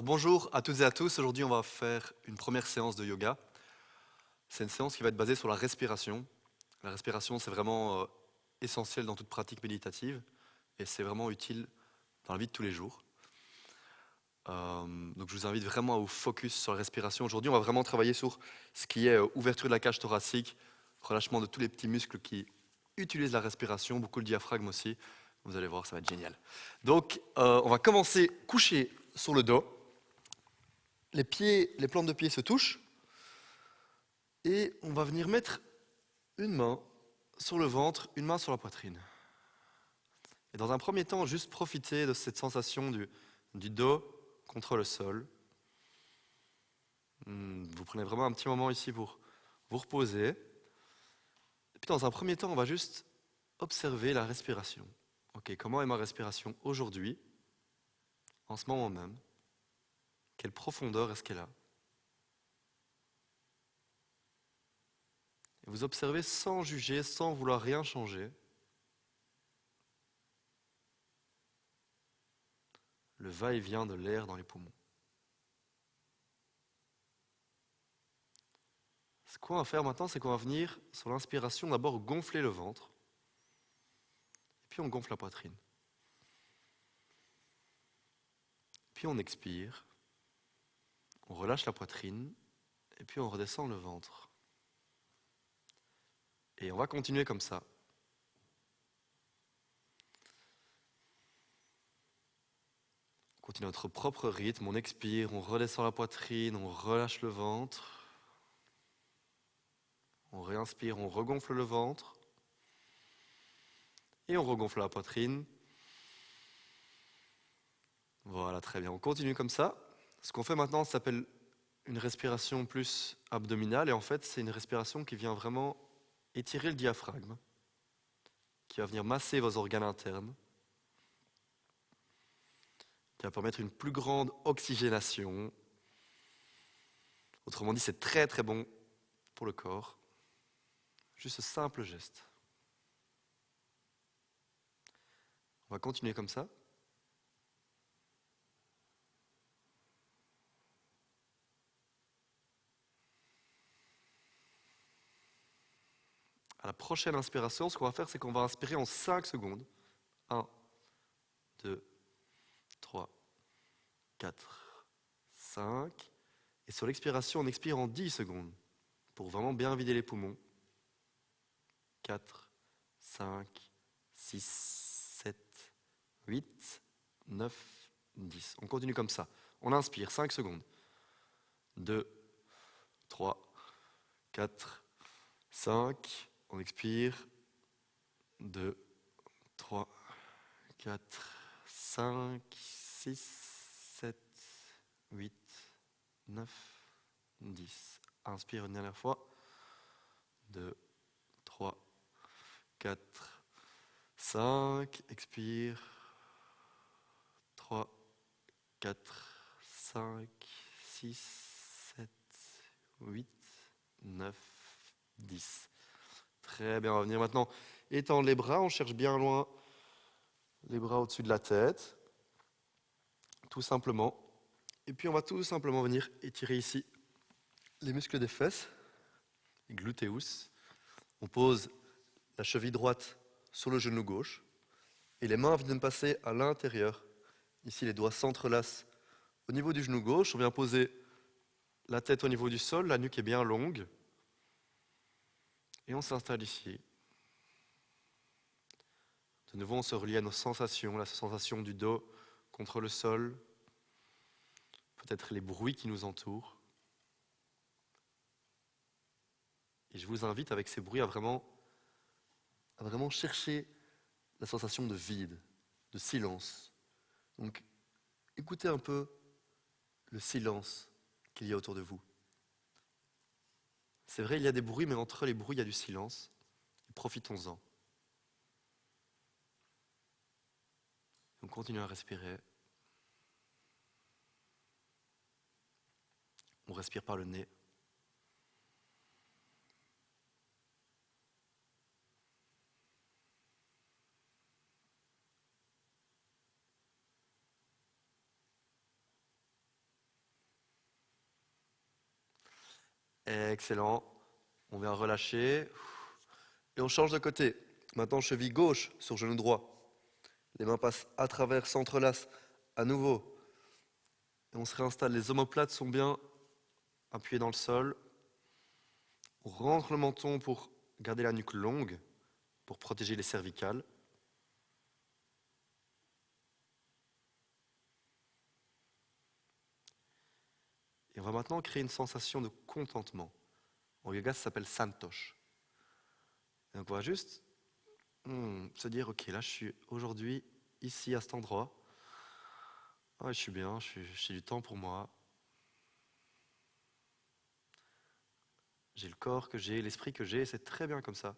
Bonjour à toutes et à tous. Aujourd'hui, on va faire une première séance de yoga. C'est une séance qui va être basée sur la respiration. La respiration, c'est vraiment essentiel dans toute pratique méditative et c'est vraiment utile dans la vie de tous les jours. Donc, je vous invite vraiment à vous focus sur la respiration. Aujourd'hui, on va vraiment travailler sur ce qui est ouverture de la cage thoracique, relâchement de tous les petits muscles qui utilisent la respiration, beaucoup le diaphragme aussi. Vous allez voir, ça va être génial. Donc, on va commencer couché sur le dos. Les plantes de pied se touchent et on va venir mettre une main sur le ventre, une main sur la poitrine. Et dans un premier temps, juste profiter de cette sensation du dos contre le sol. Vous prenez vraiment un petit moment ici pour vous reposer. Et puis dans un premier temps, on va juste observer la respiration. Ok, comment est ma respiration aujourd'hui, en ce moment même? Quelle profondeur est-ce qu'elle a? Et vous observez sans juger, sans vouloir rien changer. Le va-et-vient de l'air dans les poumons. Ce qu'on va faire maintenant, c'est qu'on va venir, sur l'inspiration, d'abord gonfler le ventre. Et puis on gonfle la poitrine. Puis on expire. On relâche la poitrine. Et puis on redescend le ventre. Et on va continuer comme ça. On continue notre propre rythme. On expire, on redescend la poitrine, on relâche le ventre. On réinspire, on regonfle le ventre. Et on regonfle la poitrine. Voilà, très bien. On continue comme ça. Ce qu'on fait maintenant, ça s'appelle une respiration plus abdominale. Et en fait, c'est une respiration qui vient vraiment étirer le diaphragme, qui va venir masser vos organes internes, qui va permettre une plus grande oxygénation. Autrement dit, c'est très très bon pour le corps. Juste ce simple geste. On va continuer comme ça. À la prochaine inspiration, ce qu'on va faire, c'est qu'on va inspirer en 5 secondes. 1, 2, 3, 4, 5. Et sur l'expiration, on expire en 10 secondes pour vraiment bien vider les poumons. 4, 5, 6, 7, 8, 9, 10. On continue comme ça. On inspire 5 secondes. 2, 3, 4, 5. On expire. 2, 3, 4, 5, 6, 7, 8, 9, 10. Inspire une dernière fois. 2, 3, 4, 5. Expire. 3, 4, 5, 6, 7, 8, 9, 10. Très bien, on va venir maintenant étendre les bras. On cherche bien loin les bras au-dessus de la tête. Tout simplement. Et puis on va tout simplement venir étirer ici les muscles des fesses, les gluteus. On pose la cheville droite sur le genou gauche et les mains viennent passer à l'intérieur. Ici, les doigts s'entrelacent au niveau du genou gauche. On vient poser la tête au niveau du sol, la nuque est bien longue. Et on s'installe ici. De nouveau, on se relie à nos sensations, la sensation du dos contre le sol, peut-être les bruits qui nous entourent. Et je vous invite avec ces bruits à vraiment chercher la sensation de vide, de silence. Donc, écoutez un peu le silence qu'il y a autour de vous. C'est vrai, il y a des bruits, mais entre les bruits, il y a du silence. Et profitons-en. On continue à respirer. On respire par le nez. Excellent. On vient relâcher. Et on change de côté. Maintenant, cheville gauche sur genou droit. Les mains passent à travers, s'entrelacent à nouveau. Et on se réinstalle. Les omoplates sont bien appuyées dans le sol. On rentre le menton pour garder la nuque longue, pour protéger les cervicales. Et on va maintenant créer une sensation de contentement. En yoga, ça s'appelle santosh. Et donc on va juste se dire, ok, là je suis aujourd'hui ici à cet endroit. Ah, je suis bien, j'ai du temps pour moi. J'ai le corps que j'ai, l'esprit que j'ai, c'est très bien comme ça.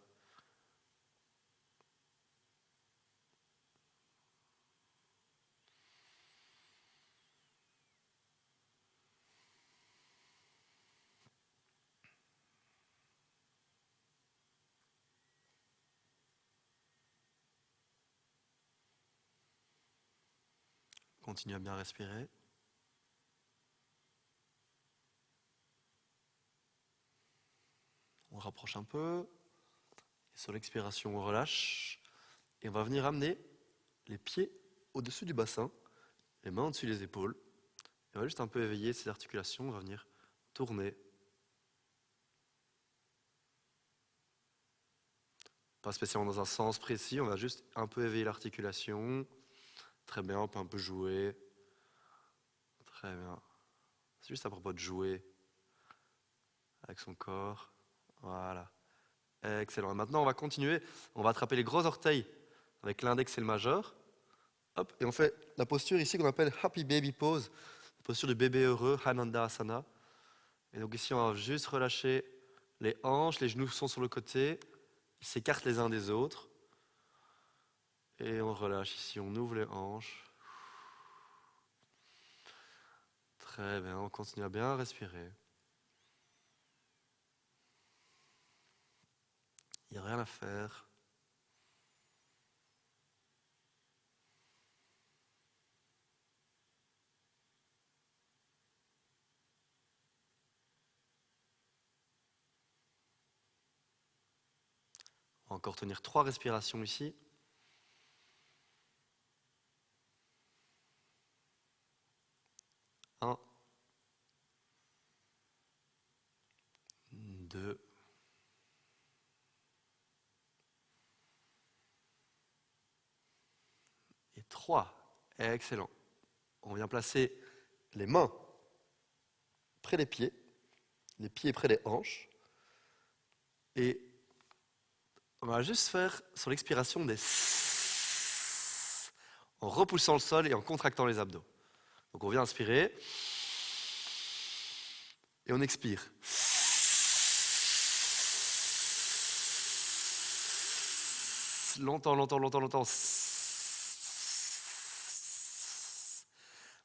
Continue à bien respirer. On rapproche un peu. Et sur l'expiration, on relâche. Et on va venir amener les pieds au-dessus du bassin, les mains au-dessus des épaules. Et on va juste un peu éveiller ces articulations. On va venir tourner. Pas spécialement dans un sens précis, on va juste un peu éveiller l'articulation. Très bien, on peut un peu jouer. Très bien. C'est juste à propos de jouer avec son corps. Voilà. Excellent. Et maintenant, on va continuer. On va attraper les gros orteils avec l'index et le majeur. Hop, et on fait la posture ici qu'on appelle Happy Baby Pose, la posture du bébé heureux, Hananda Asana. Et donc ici, on va juste relâcher les hanches, les genoux sont sur le côté, ils s'écartent les uns des autres. Et on relâche ici, on ouvre les hanches. Très bien, on continue à bien respirer. Il n'y a rien à faire. On va encore tenir 3 respirations ici. 1, 2, et 3. Excellent. On vient placer les mains près des pieds, les pieds près des hanches. Et on va juste faire sur l'expiration des sss en repoussant le sol et en contractant les abdos. Donc on vient inspirer et on expire. Longtemps, longtemps, longtemps, longtemps.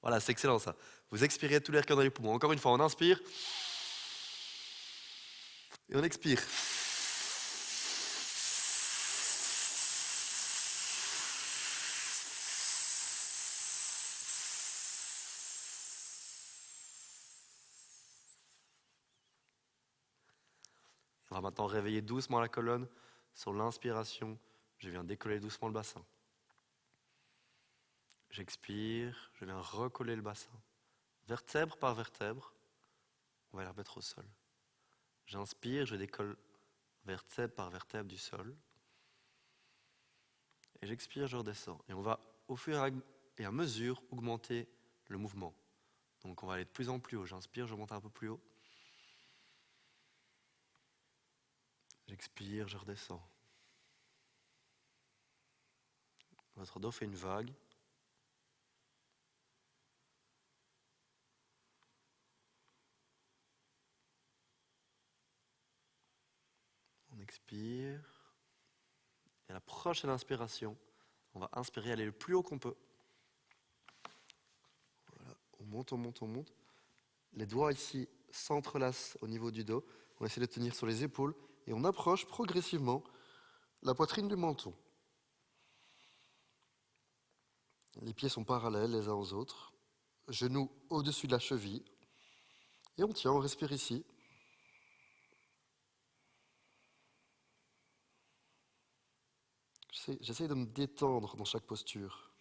Voilà, c'est excellent ça. Vous expirez tout l'air qu'il y a dans les poumons. Encore une fois, on inspire et on expire. On va maintenant réveiller doucement la colonne. Sur l'inspiration, je viens décoller doucement le bassin. J'expire, je viens recoller le bassin. Vertèbre par vertèbre, on va la remettre au sol. J'inspire, je décolle vertèbre par vertèbre du sol. Et j'expire, je redescends. Et on va au fur et à mesure augmenter le mouvement. Donc on va aller de plus en plus haut. J'inspire, je monte un peu plus haut. J'expire, je redescends. Votre dos fait une vague. On expire. Et à la prochaine inspiration, on va inspirer, aller le plus haut qu'on peut. Voilà, on monte, on monte, on monte. Les doigts ici s'entrelacent au niveau du dos. On essaie de tenir sur les épaules et on approche progressivement la poitrine du menton. Les pieds sont parallèles les uns aux autres. Genoux au-dessus de la cheville. Et on tient, on respire ici. J'essaye de me détendre dans chaque posture.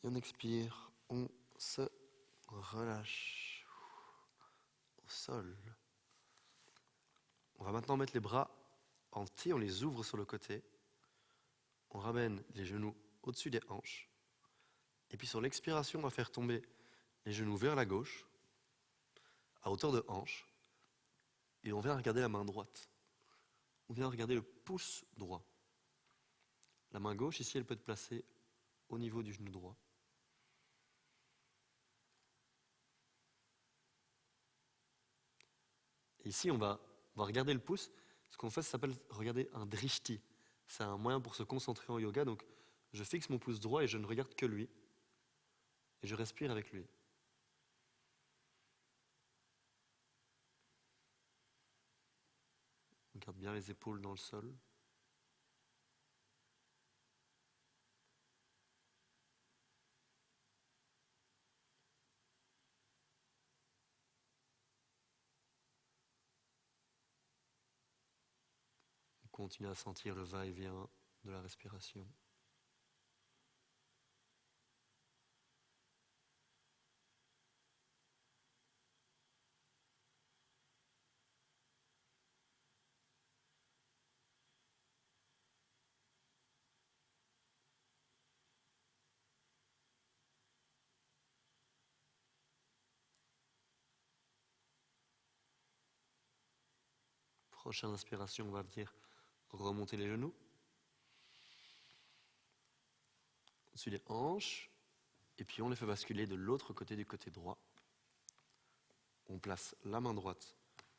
Et on expire, on se relâche au sol. On va maintenant mettre les bras en T, on les ouvre sur le côté. On ramène les genoux au-dessus des hanches. Et puis sur l'expiration, on va faire tomber les genoux vers la gauche, à hauteur de hanche. Et on vient regarder la main droite. On vient regarder le pouce droit. La main gauche, ici, elle peut être placée au niveau du genou droit. Et ici, on va regarder le pouce. Ce qu'on fait, ça s'appelle regarder un drishti. C'est un moyen pour se concentrer en yoga. Donc, je fixe mon pouce droit et je ne regarde que lui. Et je respire avec lui. On garde bien les épaules dans le sol. On continue à sentir le va-et-vient de la respiration. Prochaine inspiration, on va venir remonter les genoux. Au-dessus des hanches. Et puis on les fait basculer de l'autre côté, du côté droit. On place la main droite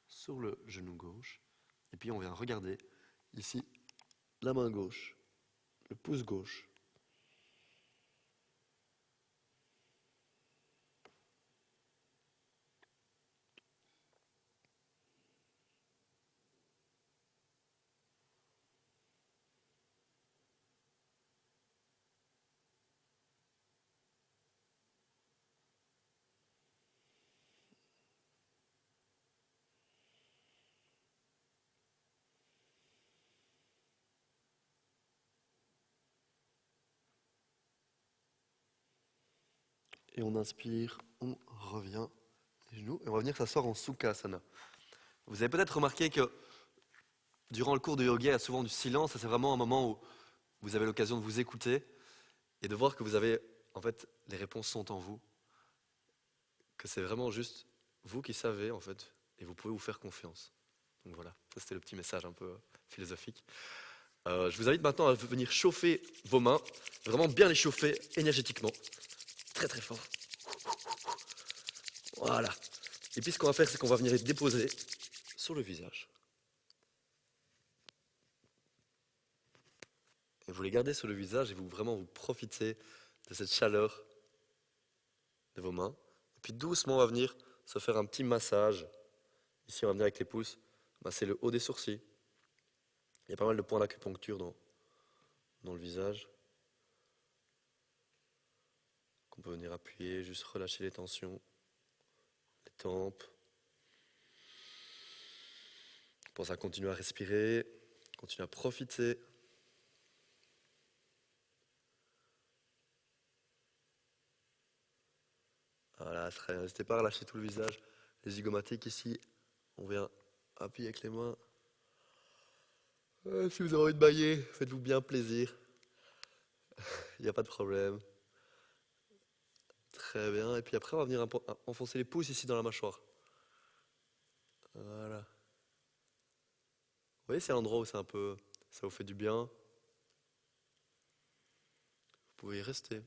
sur le genou gauche. Et puis on vient regarder ici la main gauche, le pouce gauche. Et on inspire, on revient les genoux et on va venir s'asseoir en Sukhasana. Vous avez peut-être remarqué que durant le cours de yoga, il y a souvent du silence et c'est vraiment un moment où vous avez l'occasion de vous écouter et de voir que vous avez, en fait, les réponses sont en vous. Que c'est vraiment juste vous qui savez, en fait, et vous pouvez vous faire confiance. Donc voilà, ça c'était le petit message un peu philosophique. Je vous invite maintenant à venir chauffer vos mains, vraiment bien les chauffer énergétiquement, très très fort. Voilà. Et puis ce qu'on va faire, c'est qu'on va venir les déposer sur le visage. Et vous les gardez sur le visage et vous vraiment vous profitez de cette chaleur de vos mains. Et puis doucement, on va venir se faire un petit massage. Ici, on va venir avec les pouces masser le haut des sourcils. Il y a pas mal de points d'acupuncture dans le visage. Qu'on peut venir appuyer, juste relâcher les tensions, les tempes. Pense à continuer à respirer, continuer à profiter. Voilà, très bien. N'hésitez pas à relâcher tout le visage. Les zygomatiques ici, on vient appuyer avec les mains. Si vous avez envie de bailler, faites-vous bien plaisir. Il n'y a pas de problème. Très bien. Et puis après, on va venir enfoncer les pouces ici dans la mâchoire. Voilà. Vous voyez, c'est l'endroit où c'est un peu, ça vous fait du bien. Vous pouvez y rester.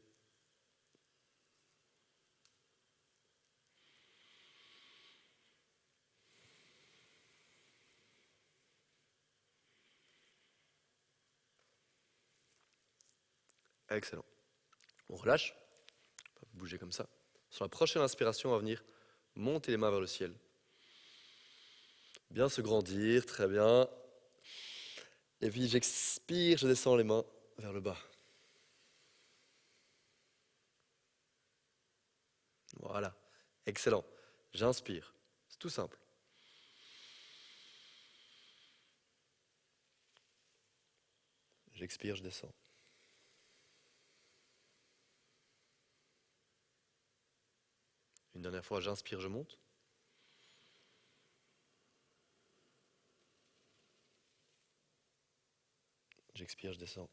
Excellent. On relâche. On va bouger comme ça. Sur la prochaine inspiration, on va venir monter les mains vers le ciel. Bien se grandir, très bien. Et puis j'expire, je descends les mains vers le bas. Voilà, excellent. J'inspire. C'est tout simple. J'expire, je descends. Une dernière fois, j'inspire, je monte. J'expire, je descends.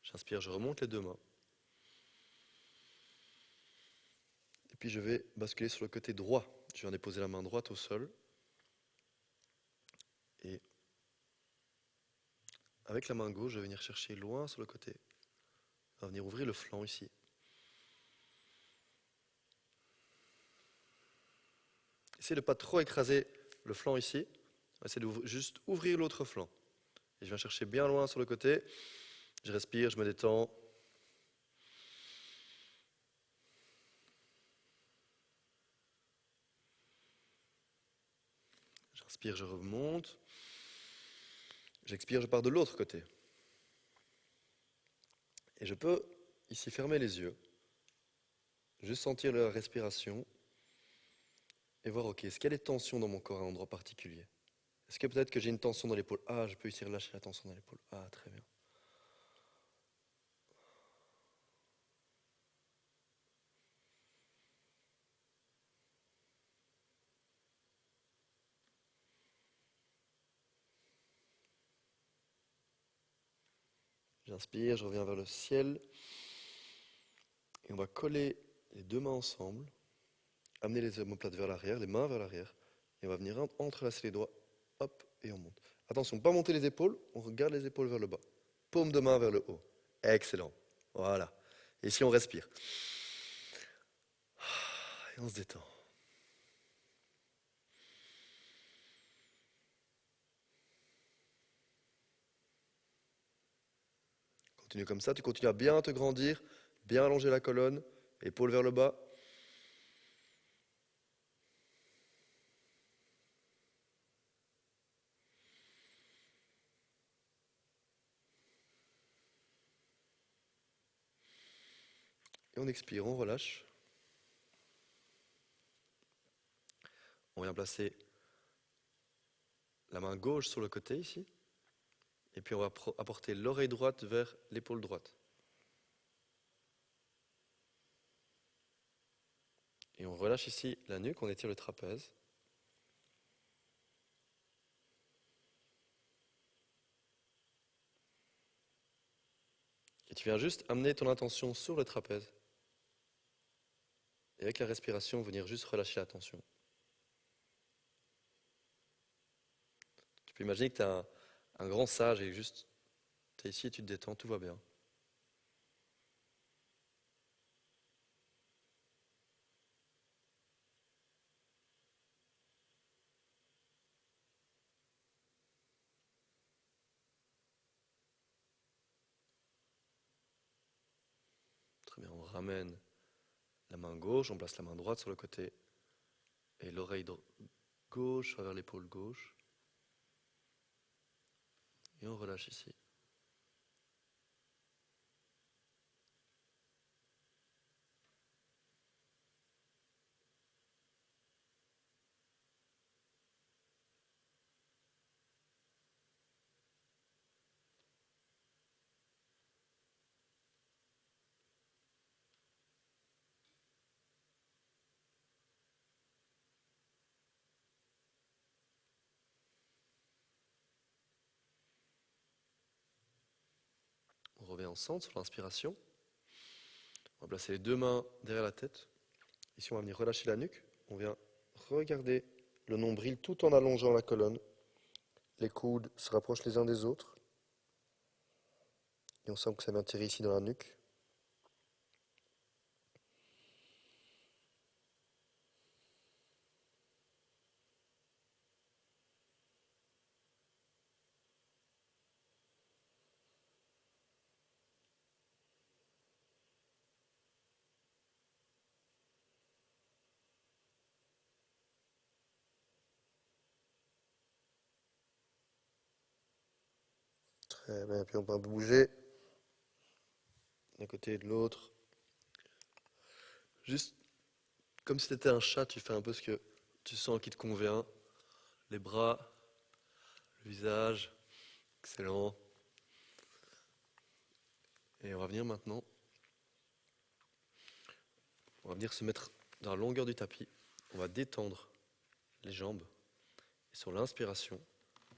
J'inspire, je remonte les deux mains. Et puis je vais basculer sur le côté droit. Je viens déposer la main droite au sol. Et avec la main gauche, je vais venir chercher loin sur le côté. On va venir ouvrir le flanc ici. Essayez de ne pas trop écraser le flanc ici. Essayez de juste ouvrir l'autre flanc. Et je viens chercher bien loin sur le côté. Je respire, je me détends. J'inspire, je remonte. J'expire, je pars de l'autre côté. Et je peux ici fermer les yeux, juste sentir la respiration et voir, ok, est-ce qu'il y a des tensions dans mon corps à un endroit particulier? Est-ce que peut-être que j'ai une tension dans l'épaule? Ah, je peux ici relâcher la tension dans l'épaule. Ah, très bien. J'inspire, je reviens vers le ciel. Et on va coller les deux mains ensemble, amener les omoplates vers l'arrière, les mains vers l'arrière. Et on va venir entrelacer les doigts, hop, et on monte. Attention, pas monter les épaules, on regarde les épaules vers le bas. Paume de main vers le haut. Excellent. Voilà. Et ici, on respire. Et on se détend. Continue comme ça, tu continues à bien te grandir, bien allonger la colonne, épaules vers le bas. Et on expire, on relâche. On vient placer la main gauche sur le côté ici. Et puis on va apporter l'oreille droite vers l'épaule droite. Et on relâche ici la nuque, on étire le trapèze. Et tu viens juste amener ton intention sur le trapèze. Et avec la respiration, venir juste relâcher la tension. Tu peux imaginer que tu es un grand sage et juste, tu es ici et tu te détends, tout va bien. Très bien, on ramène la main gauche, on place la main droite sur le côté et l'oreille gauche vers l'épaule gauche. Et on relâche ici. On revient en centre sur l'inspiration. On va placer les deux mains derrière la tête. Ici, on va venir relâcher la nuque. On vient regarder le nombril tout en allongeant la colonne. Les coudes se rapprochent les uns des autres. Et on sent que ça vient tirer ici dans la nuque. Très bien, puis on peut bouger d'un côté et de l'autre. Juste comme si tu étais un chat, tu fais un peu ce que tu sens qui te convient. Les bras, le visage, excellent. Et on va venir maintenant, on va venir se mettre dans la longueur du tapis. On va détendre les jambes. Et sur l'inspiration,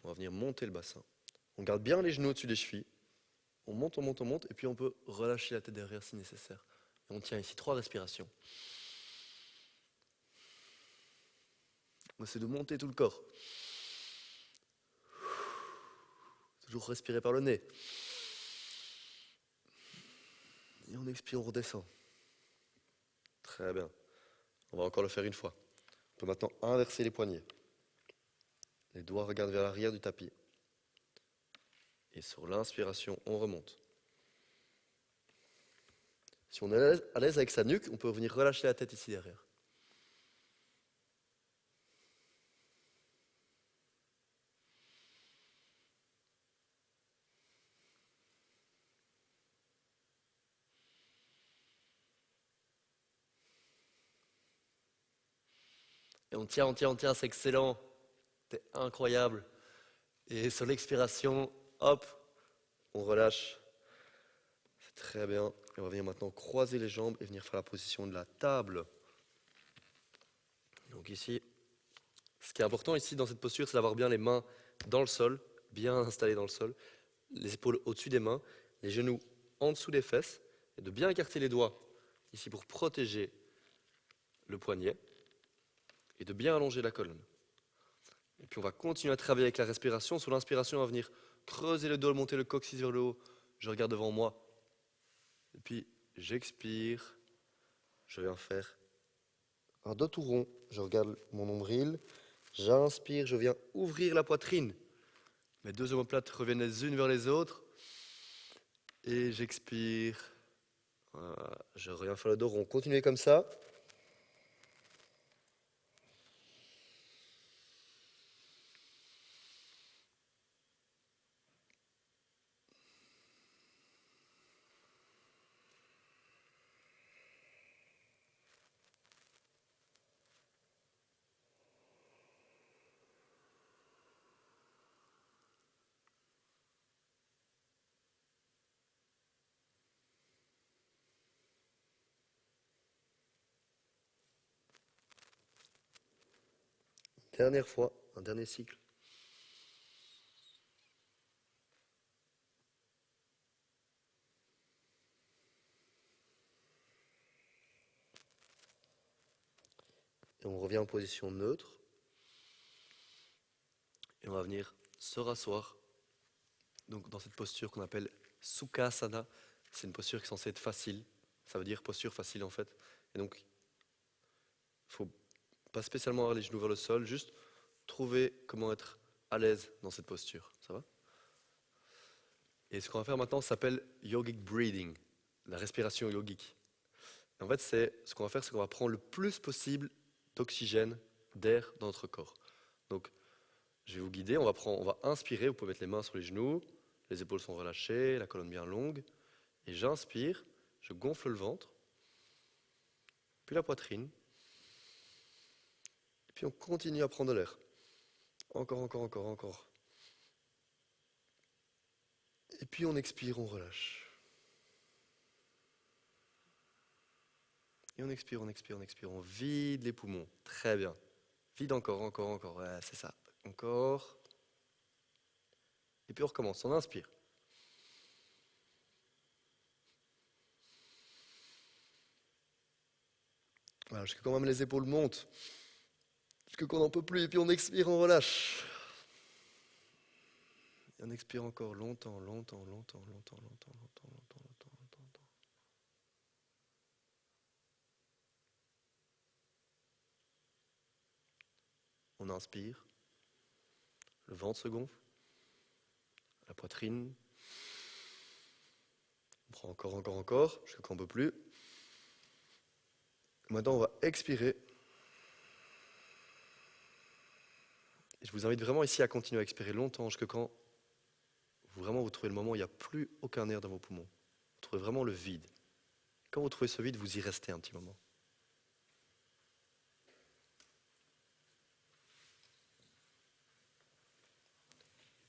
on va venir monter le bassin. On garde bien les genoux au-dessus des chevilles. On monte, on monte, on monte. Et puis on peut relâcher la tête derrière si nécessaire. Et on tient ici 3 respirations. On essaie de monter tout le corps. Toujours respirer par le nez. Et on expire, on redescend. Très bien. On va encore le faire une fois. On peut maintenant inverser les poignets. Les doigts regardent vers l'arrière du tapis. Et sur l'inspiration, on remonte. Si on est à l'aise avec sa nuque, on peut venir relâcher la tête ici derrière. Et on tient, on tient, on tient, c'est excellent. C'est incroyable. Et sur l'expiration, hop, on relâche. C'est très bien. Et on va venir maintenant croiser les jambes et venir faire la position de la table. Donc ici, ce qui est important ici dans cette posture, c'est d'avoir bien les mains dans le sol, bien installées dans le sol, les épaules au-dessus des mains, les genoux en dessous des fesses, et de bien écarter les doigts ici pour protéger le poignet, et de bien allonger la colonne. Et puis on va continuer à travailler avec la respiration. Sur l'inspiration, on va venir creuser le dos, monter le coccyx vers le haut. Je regarde devant moi. Et puis j'expire. Je viens faire un dos tout rond. Je regarde mon nombril. J'inspire, je viens ouvrir la poitrine. Mes 2 omoplates reviennent les unes vers les autres. Et j'expire. Voilà. Je reviens faire le dos rond. Continuez comme ça. Dernière fois, un dernier cycle. Et on revient en position neutre. Et on va venir se rasseoir. Donc dans cette posture qu'on appelle Sukhasana, c'est une posture qui est censée être facile. Ça veut dire posture facile en fait. Et donc, il ne faut pas spécialement avoir les genoux vers le sol, juste trouver comment être à l'aise dans cette posture. Ça va? Et ce qu'on va faire maintenant s'appelle yogic breathing, la respiration yogique. Et en fait, ce qu'on va faire, c'est qu'on va prendre le plus possible d'oxygène, d'air dans notre corps. Donc, je vais vous guider, on va inspirer, vous pouvez mettre les mains sur les genoux, les épaules sont relâchées, la colonne bien longue. Et j'inspire, je gonfle le ventre, puis la poitrine. Et puis on continue à prendre de l'air. Encore, encore, encore, encore. Et puis on expire, on relâche. Et on expire, on expire, on expire. On vide les poumons. Très bien. Vide encore, encore, encore. Ouais, c'est ça. Encore. Et puis on recommence. On inspire. Voilà, jusqu'à quand même les épaules montent. Jusqu'à qu'on n'en peut plus. Et puis on expire, on relâche. Et on expire encore longtemps, longtemps, longtemps, longtemps, longtemps, longtemps, longtemps, longtemps, longtemps, longtemps. On inspire. Le ventre se gonfle. La poitrine. On prend encore, encore, encore, jusqu'à qu'on ne peut plus. Maintenant, on va expirer. Et je vous invite vraiment ici à continuer à expirer longtemps, jusqu'à quand vous trouvez le moment où il n'y a plus aucun air dans vos poumons. Vous trouvez vraiment le vide. Quand vous trouvez ce vide, vous y restez un petit moment.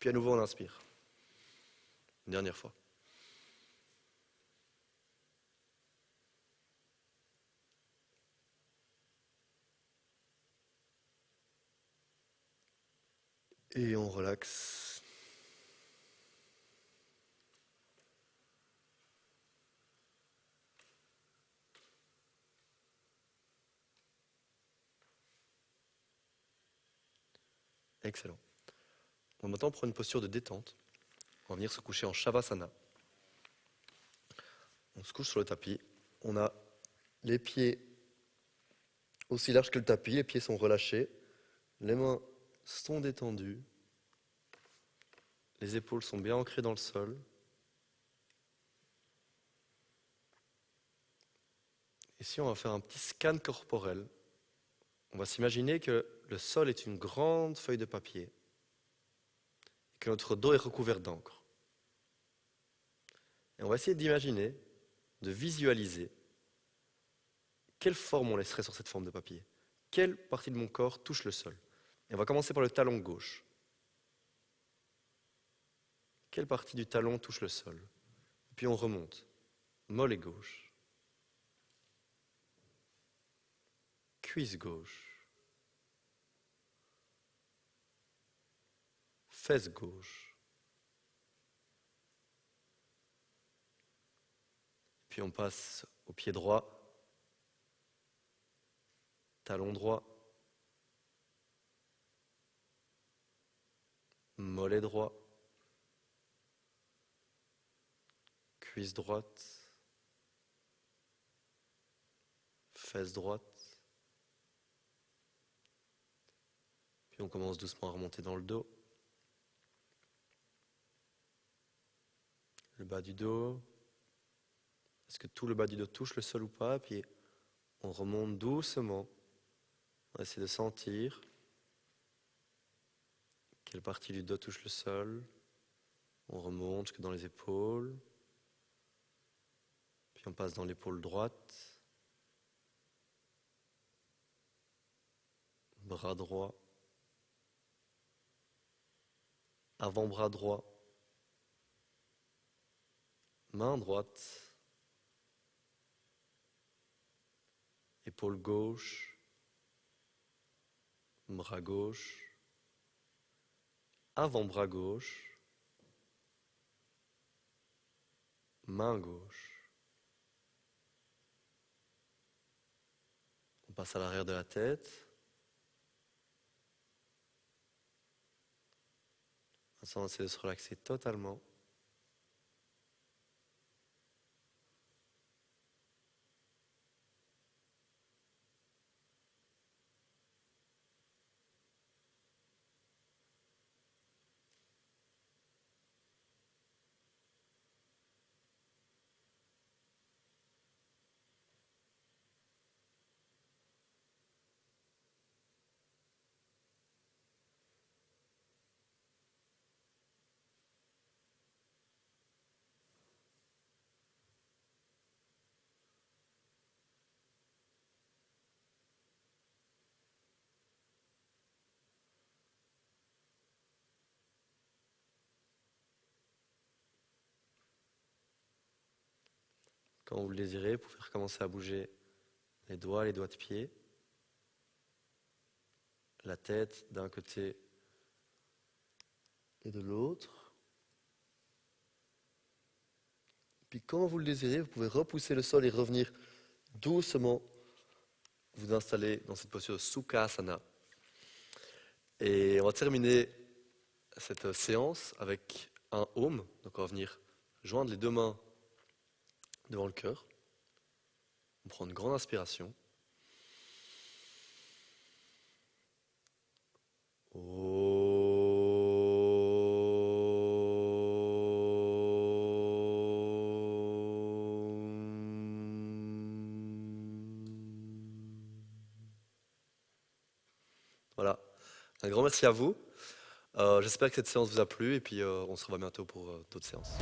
Puis à nouveau, on inspire. Une dernière fois. Et on relaxe. Excellent. On va maintenant prendre une posture de détente. On va venir se coucher en Shavasana. On se couche sur le tapis. On a les pieds aussi larges que le tapis. Les pieds sont relâchés. Les mains sont détendues. Les épaules sont bien ancrées dans le sol. Ici, on va faire un petit scan corporel. On va s'imaginer que le sol est une grande feuille de papier et que notre dos est recouvert d'encre. Et on va essayer d'imaginer, de visualiser quelle forme on laisserait sur cette forme de papier. Quelle partie de mon corps touche le sol? Et on va commencer par le talon gauche. Quelle partie du talon touche le sol? Et puis on remonte. Mollet gauche. Cuisse gauche. Fesse gauche. Puis on passe au pied droit. Talon droit. Mollet droit. Cuisse droite. Fesse droite. Puis on commence doucement à remonter dans le dos. Le bas du dos. Est-ce que tout le bas du dos touche le sol ou pas? Puis on remonte doucement. On va essayer de sentir quelle partie du dos touche le sol. On remonte jusque dans les épaules. Puis on passe dans l'épaule droite. Bras droit. Avant-bras droit. Main droite. Épaule gauche. Bras gauche. Avant-bras gauche. Main gauche. On passe à l'arrière de la tête. Maintenant, on essaie de se relaxer totalement. Quand vous le désirez, vous pouvez recommencer à bouger les doigts de pied, la tête d'un côté et de l'autre. Puis quand vous le désirez, vous pouvez repousser le sol et revenir doucement vous installer dans cette posture de Sukhasana. Et on va terminer cette séance avec un Om. Donc on va venir joindre les deux mains devant le cœur. On prend une grande inspiration. Voilà. Un grand merci à vous. J'espère que cette séance vous a plu et puis on se revoit bientôt pour d'autres séances.